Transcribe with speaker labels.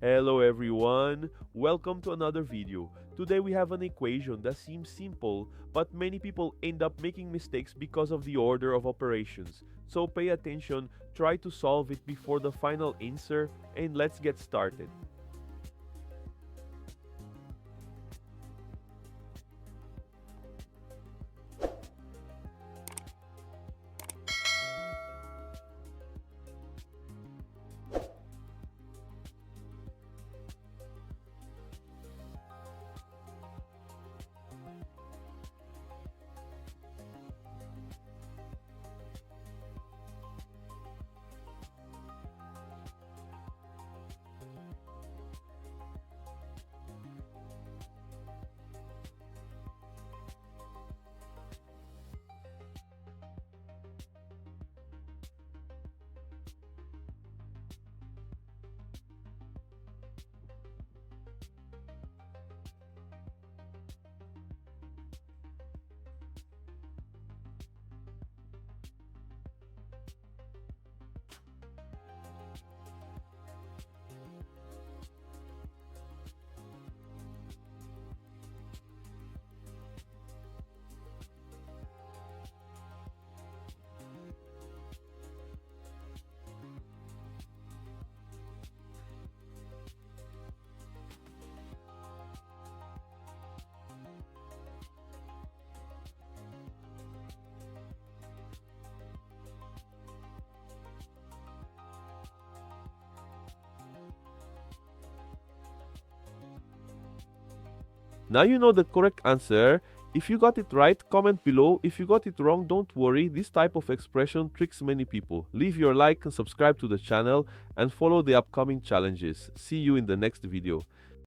Speaker 1: Hello everyone, welcome to another video. Today we have an equation that seems simple, but many people end up making mistakes because of the order of operations. So pay attention, try to solve it before the final answer, and let's get started. Now you know the correct answer. If you got it right, comment below. If you got it wrong, don't worry. This type of expression tricks many people. Leave your like and subscribe to the channel and follow the upcoming challenges. See you in the next video.